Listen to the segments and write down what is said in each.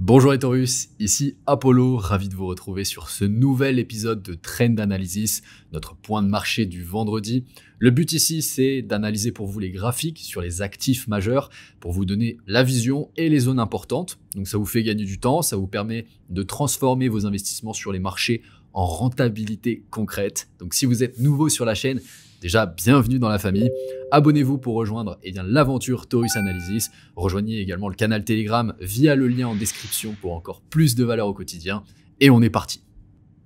Bonjour les Taurus, ici Apollo, ravi de vous retrouver sur ce nouvel épisode de Trend Analysis, notre point de marché du vendredi. Le but ici, c'est d'analyser pour vous les graphiques sur les actifs majeurs pour vous donner la vision et les zones importantes. Donc ça vous fait gagner du temps, ça vous permet de transformer vos investissements sur les marchés en rentabilité concrète. Donc si vous êtes nouveau sur la chaîne, déjà, bienvenue dans la famille. Abonnez-vous pour rejoindre l'aventure Taurus Analysis. Rejoignez également le canal Telegram via le lien en description pour encore plus de valeur au quotidien. Et on est parti.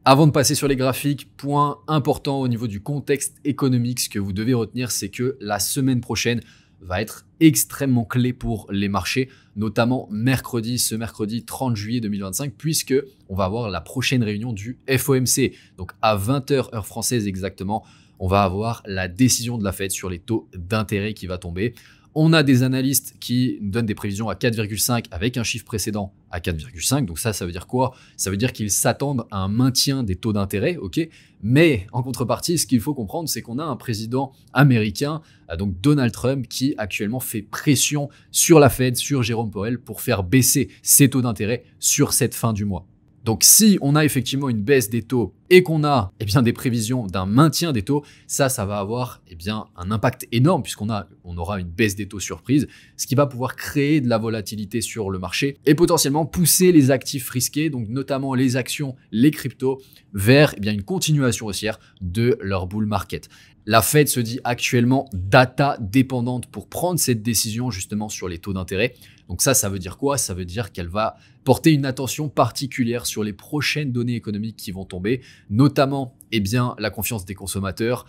Avant de passer sur les graphiques, point important au niveau du contexte économique, ce que vous devez retenir, c'est que la semaine prochaine va être extrêmement clé pour les marchés, notamment ce mercredi 30 juillet 2025, puisque on va avoir la prochaine réunion du FOMC. Donc à 20h heure française exactement, on va avoir la décision de la Fed sur les taux d'intérêt qui va tomber. On a des analystes qui nous donnent des prévisions à 4,5 avec un chiffre précédent à 4,5. Donc ça veut dire quoi? Ça veut dire qu'ils s'attendent à un maintien des taux d'intérêt, ok? Mais en contrepartie, ce qu'il faut comprendre, c'est qu'on a un président américain, donc Donald Trump, qui actuellement fait pression sur la Fed, sur Jérôme Powell, pour faire baisser ses taux d'intérêt sur cette fin du mois. Donc si on a effectivement une baisse des taux et qu'on a des prévisions d'un maintien des taux, ça va avoir un impact énorme puisqu'on aura une baisse des taux surprise, ce qui va pouvoir créer de la volatilité sur le marché et potentiellement pousser les actifs risqués, donc notamment les actions, les cryptos, vers une continuation haussière de leur bull market. La Fed se dit actuellement data dépendante pour prendre cette décision justement sur les taux d'intérêt. Donc ça veut dire quoi? Ça veut dire qu'elle va porter une attention particulière sur les prochaines données économiques qui vont tomber, notamment la confiance des consommateurs,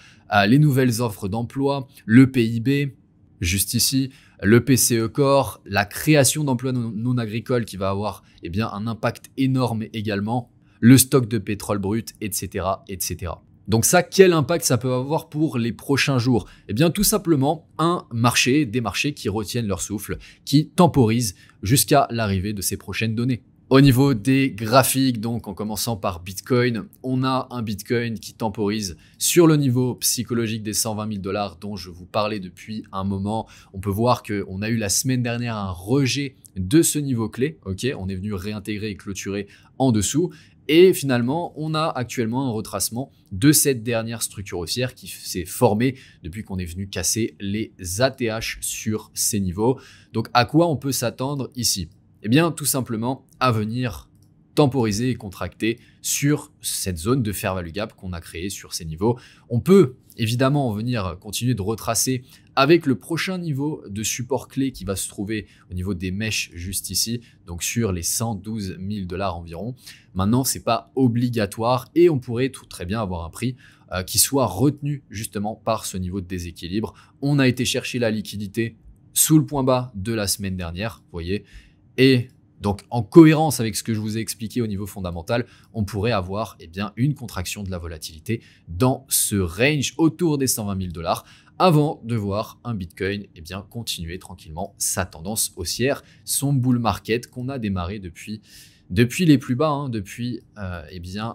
les nouvelles offres d'emploi, le PIB, juste ici, le PCE Core, la création d'emplois non agricoles qui va avoir un impact énorme également, le stock de pétrole brut, etc., etc. Donc ça, quel impact ça peut avoir pour les prochains jours? Tout simplement des marchés qui retiennent leur souffle, qui temporisent jusqu'à l'arrivée de ces prochaines données. Au niveau des graphiques, donc en commençant par Bitcoin, on a un Bitcoin qui temporise sur le niveau psychologique des 120 000 $ dont je vous parlais depuis un moment. On peut voir qu'on a eu la semaine dernière un rejet de ce niveau clé. Ok, on est venu réintégrer et clôturer en dessous. Et finalement, on a actuellement un retracement de cette dernière structure haussière qui s'est formée depuis qu'on est venu casser les ATH sur ces niveaux. Donc, à quoi on peut s'attendre ici? Tout simplement à venir temporiser et contracter sur cette zone de fair value gap qu'on a créée sur ces niveaux. On peut évidemment venir continuer de retracer avec le prochain niveau de support clé qui va se trouver au niveau des mèches juste ici, donc sur les 112 000 $ environ. Maintenant, c'est pas obligatoire et on pourrait tout très bien avoir un prix qui soit retenu justement par ce niveau de déséquilibre. On a été chercher la liquidité sous le point bas de la semaine dernière, vous voyez, et donc, en cohérence avec ce que je vous ai expliqué au niveau fondamental, on pourrait avoir une contraction de la volatilité dans ce range autour des 120 000 $ avant de voir un Bitcoin continuer tranquillement sa tendance haussière, son bull market qu'on a démarré depuis les plus bas, depuis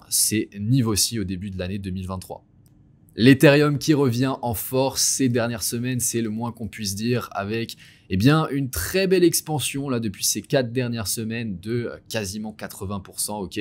ces niveaux-ci au début de l'année 2023. L'Ethereum qui revient en force ces dernières semaines, c'est le moins qu'on puisse dire, avec une très belle expansion là depuis ces 4 dernières semaines de quasiment 80%, ok.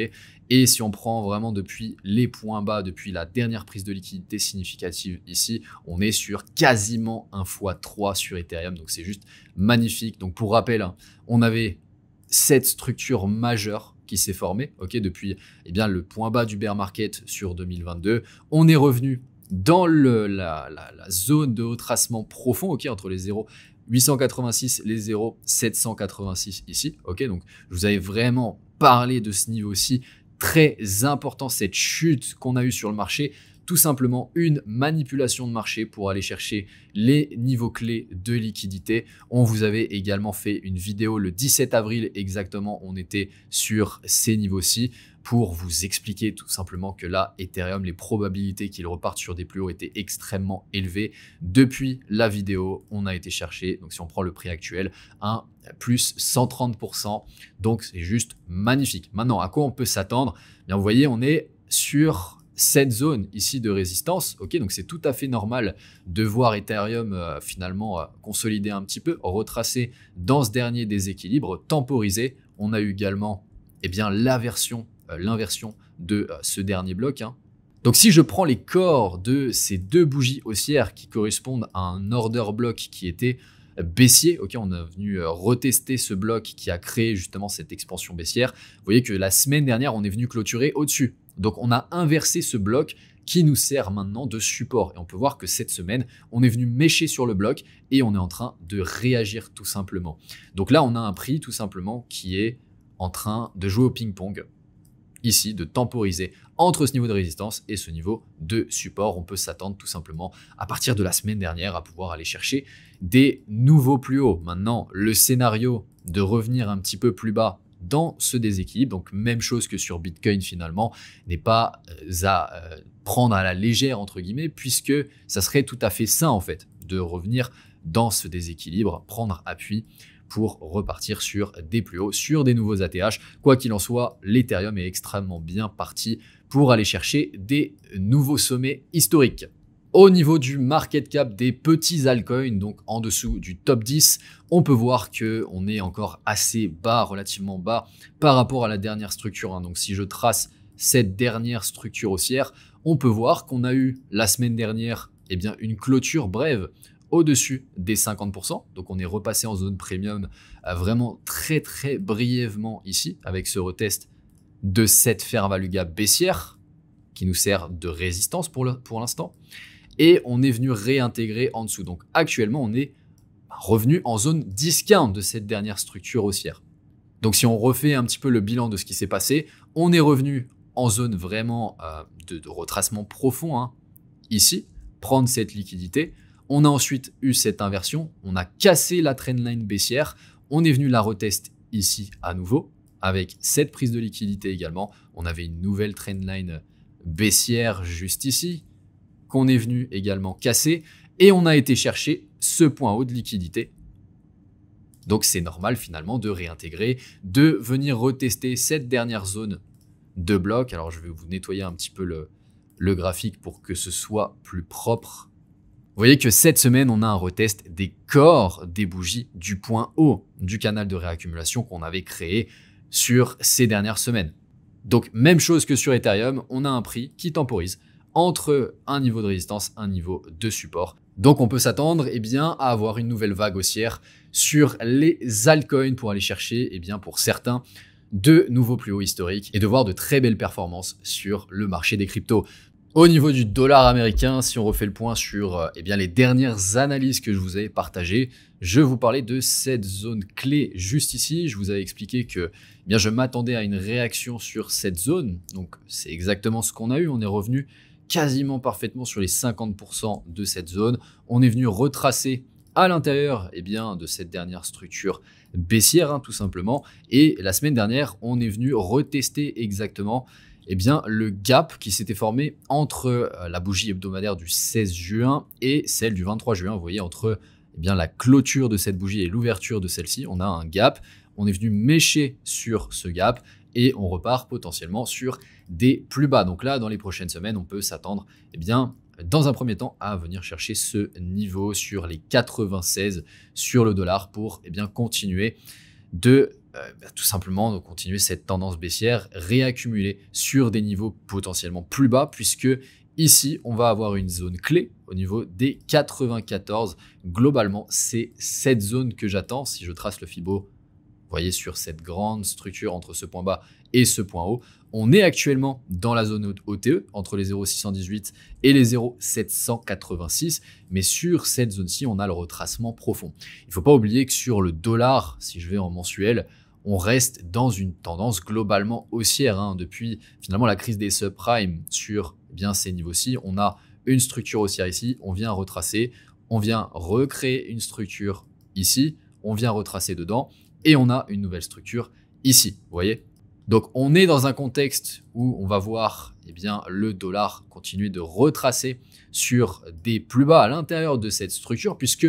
Et si on prend vraiment depuis les points bas, depuis la dernière prise de liquidité significative ici, on est sur quasiment 1x3 sur Ethereum, donc c'est juste magnifique. Donc pour rappel, on avait cette structure majeure qui s'est formée, ok, depuis le point bas du bear market sur 2022. On est revenu dans la zone de retracement profond, ok, entre les 0,886 et les 0,786 ici, ok. Donc je vous avais vraiment parlé de ce niveau-ci très important, cette chute qu'on a eue sur le marché, tout simplement une manipulation de marché pour aller chercher les niveaux clés de liquidité. On vous avait également fait une vidéo le 17 avril exactement, on était sur ces niveaux-ci pour vous expliquer tout simplement que là, Ethereum, les probabilités qu'il reparte sur des plus hauts étaient extrêmement élevées. Depuis la vidéo, on a été chercher, donc si on prend le prix actuel, un plus 130%, donc c'est juste magnifique. Maintenant, à quoi on peut s'attendre? Vous voyez, on est sur cette zone ici de résistance, ok, donc c'est tout à fait normal de voir Ethereum finalement consolider un petit peu, retracer dans ce dernier déséquilibre, temporiser. on a eu également l'inversion de ce dernier bloc, hein. Donc si je prends les corps de ces deux bougies haussières qui correspondent à un order block qui était baissier, ok, on est venu retester ce bloc qui a créé justement cette expansion baissière. Vous voyez que la semaine dernière, on est venu clôturer au-dessus. Donc on a inversé ce bloc qui nous sert maintenant de support. Et on peut voir que cette semaine, on est venu mécher sur le bloc et on est en train de réagir tout simplement. Donc là, on a un prix tout simplement qui est en train de jouer au ping-pong. Ici, de temporiser entre ce niveau de résistance et ce niveau de support. On peut s'attendre tout simplement à partir de la semaine dernière à pouvoir aller chercher des nouveaux plus hauts. Maintenant, le scénario de revenir un petit peu plus bas dans ce déséquilibre, donc même chose que sur Bitcoin finalement, n'est pas à prendre à la légère entre guillemets, puisque ça serait tout à fait sain en fait de revenir dans ce déséquilibre, prendre appui pour repartir sur des plus hauts, sur des nouveaux ATH. Quoi qu'il en soit, l'Ethereum est extrêmement bien parti pour aller chercher des nouveaux sommets historiques. Au niveau du market cap des petits altcoins, donc en dessous du top 10, on peut voir qu'on est encore assez bas, relativement bas par rapport à la dernière structure, hein. Donc si je trace cette dernière structure haussière, on peut voir qu'on a eu la semaine dernière une clôture brève au-dessus des 50%. Donc on est repassé en zone premium vraiment très très brièvement ici avec ce retest de cette fair value gap baissière qui nous sert de résistance pour l'instant. Et on est venu réintégrer en dessous. Donc actuellement, on est revenu en zone discount de cette dernière structure haussière. Donc si on refait un petit peu le bilan de ce qui s'est passé, on est revenu en zone vraiment de retracement profond, hein, ici, prendre cette liquidité. On a ensuite eu cette inversion, on a cassé la trendline baissière, on est venu la retest ici à nouveau, avec cette prise de liquidité également. On avait une nouvelle trendline baissière juste ici, qu'on est venu également casser, et on a été chercher ce point haut de liquidité. Donc c'est normal finalement de réintégrer, de venir retester cette dernière zone de bloc. Alors je vais vous nettoyer un petit peu le graphique pour que ce soit plus propre. Vous voyez que cette semaine, on a un retest des corps des bougies du point haut du canal de réaccumulation qu'on avait créé sur ces dernières semaines. Donc même chose que sur Ethereum, on a un prix qui temporise entre un niveau de résistance, un niveau de support. Donc on peut s'attendre à avoir une nouvelle vague haussière sur les altcoins pour aller chercher pour certains de nouveaux plus hauts historiques et de voir de très belles performances sur le marché des cryptos. Au niveau du dollar américain, si on refait le point sur les dernières analyses que je vous avais partagées, je vous parlais de cette zone clé juste ici. Je vous avais expliqué que je m'attendais à une réaction sur cette zone. Donc c'est exactement ce qu'on a eu. On est revenu quasiment parfaitement sur les 50% de cette zone. On est venu retracer à l'intérieur de cette dernière structure baissière, hein, tout simplement. Et la semaine dernière, on est venu retester exactement le gap qui s'était formé entre la bougie hebdomadaire du 16 juin et celle du 23 juin. Vous voyez, entre la clôture de cette bougie et l'ouverture de celle-ci, on a un gap. On est venu mécher sur ce gap et on repart potentiellement sur des plus bas. Donc là, dans les prochaines semaines, on peut s'attendre dans un premier temps à venir chercher ce niveau sur les 96 sur le dollar pour continuer de tout simplement continuer cette tendance baissière, réaccumuler sur des niveaux potentiellement plus bas, puisque ici, on va avoir une zone clé au niveau des 94. Globalement, c'est cette zone que j'attends. Si je trace le Fibo, vous voyez sur cette grande structure entre ce point bas et ce point haut, on est actuellement dans la zone OTE entre les 0,618 et les 0,786, mais sur cette zone-ci, on a le retracement profond. Il ne faut pas oublier que sur le dollar, si je vais en mensuel, on reste dans une tendance globalement haussière, hein. Depuis finalement la crise des subprimes sur ces niveaux-ci, on a une structure haussière ici, on vient retracer, on vient recréer une structure ici, on vient retracer dedans et on a une nouvelle structure ici, vous voyez. Donc on est dans un contexte où on va voir le dollar continuer de retracer sur des plus bas à l'intérieur de cette structure, puisque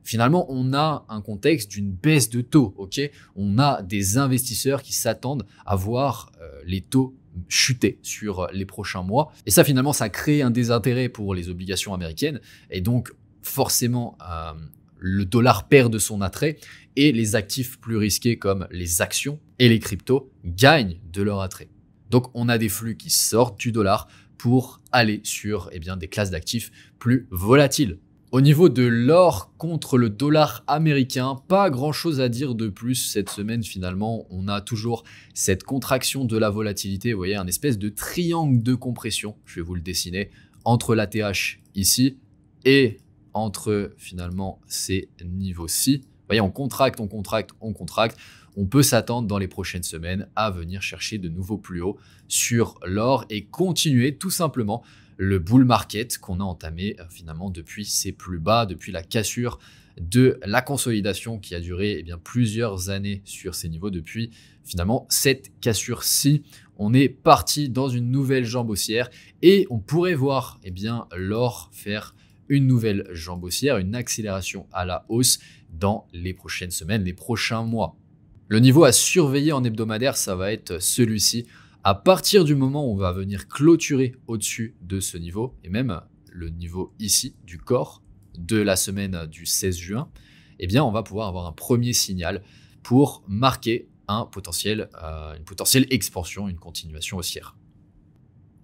finalement on a un contexte d'une baisse de taux. Ok, on a des investisseurs qui s'attendent à voir les taux chuter sur les prochains mois. Et ça finalement, ça crée un désintérêt pour les obligations américaines. Et donc forcément, le dollar perd de son attrait et les actifs plus risqués comme les actions et les cryptos gagnent de leur attrait. Donc on a des flux qui sortent du dollar pour aller sur des classes d'actifs plus volatiles. Au niveau de l'or contre le dollar américain, pas grand chose à dire de plus cette semaine finalement. On a toujours cette contraction de la volatilité, vous voyez, un espèce de triangle de compression, je vais vous le dessiner, entre l'ATH ici et entre finalement ces niveaux-ci. Vous voyez, on contracte, on contracte, on contracte. On peut s'attendre dans les prochaines semaines à venir chercher de nouveaux plus hauts sur l'or et continuer tout simplement le bull market qu'on a entamé finalement depuis ses plus bas, depuis la cassure de la consolidation qui a duré plusieurs années sur ces niveaux. Depuis finalement cette cassure-ci, on est parti dans une nouvelle jambe haussière et on pourrait voir l'or faire une nouvelle jambe haussière, une accélération à la hausse dans les prochaines semaines, les prochains mois. Le niveau à surveiller en hebdomadaire, ça va être celui-ci. À partir du moment où on va venir clôturer au-dessus de ce niveau, et même le niveau ici du corps de la semaine du 16 juin, on va pouvoir avoir un premier signal pour marquer une potentielle expansion, une continuation haussière.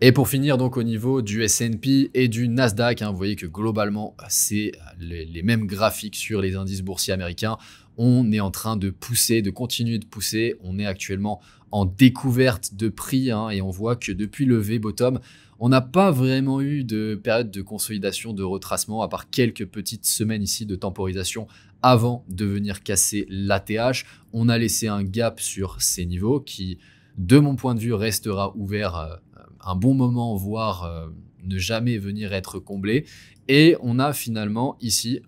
Et pour finir, donc au niveau du S&P et du Nasdaq, vous voyez que globalement, c'est les mêmes graphiques sur les indices boursiers américains. On est en train de pousser, de continuer de pousser. On est actuellement en découverte de prix et on voit que depuis le V-bottom, on n'a pas vraiment eu de période de consolidation, de retracement, à part quelques petites semaines ici de temporisation avant de venir casser l'ATH. On a laissé un gap sur ces niveaux qui, de mon point de vue, restera ouvert un bon moment, voire ne jamais venir être comblé. Et on a finalement ici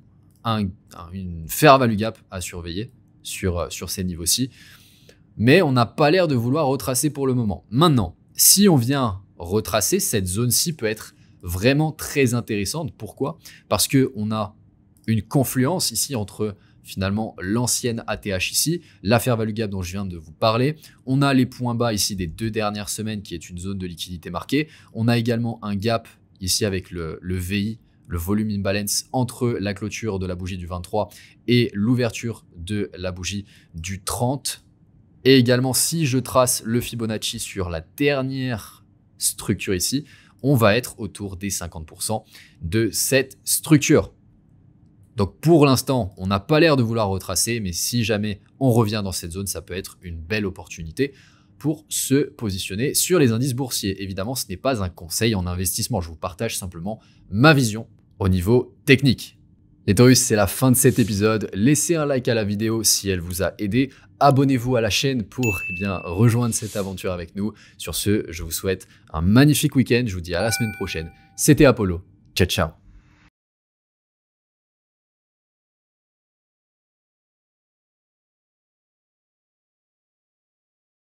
une fair value gap à surveiller sur ces niveaux-ci. Mais on n'a pas l'air de vouloir retracer pour le moment. Maintenant, si on vient retracer, cette zone-ci peut être vraiment très intéressante. Pourquoi ? Parce qu'on a une confluence ici entre finalement l'ancienne ATH ici, la fair value gap dont je viens de vous parler. On a les points bas ici des 2 dernières semaines qui est une zone de liquidité marquée. On a également un gap ici avec le VI, le volume imbalance entre la clôture de la bougie du 23 et l'ouverture de la bougie du 30. Et également, si je trace le Fibonacci sur la dernière structure ici, on va être autour des 50% de cette structure. Donc pour l'instant, on n'a pas l'air de vouloir retracer, mais si jamais on revient dans cette zone, ça peut être une belle opportunité pour se positionner sur les indices boursiers. Évidemment, ce n'est pas un conseil en investissement, je vous partage simplement ma vision au niveau technique. Les Taurus, c'est la fin de cet épisode. Laissez un like à la vidéo si elle vous a aidé. Abonnez-vous à la chaîne pour rejoindre cette aventure avec nous. Sur ce, je vous souhaite un magnifique week-end. Je vous dis à la semaine prochaine. C'était Apollo. Ciao, ciao.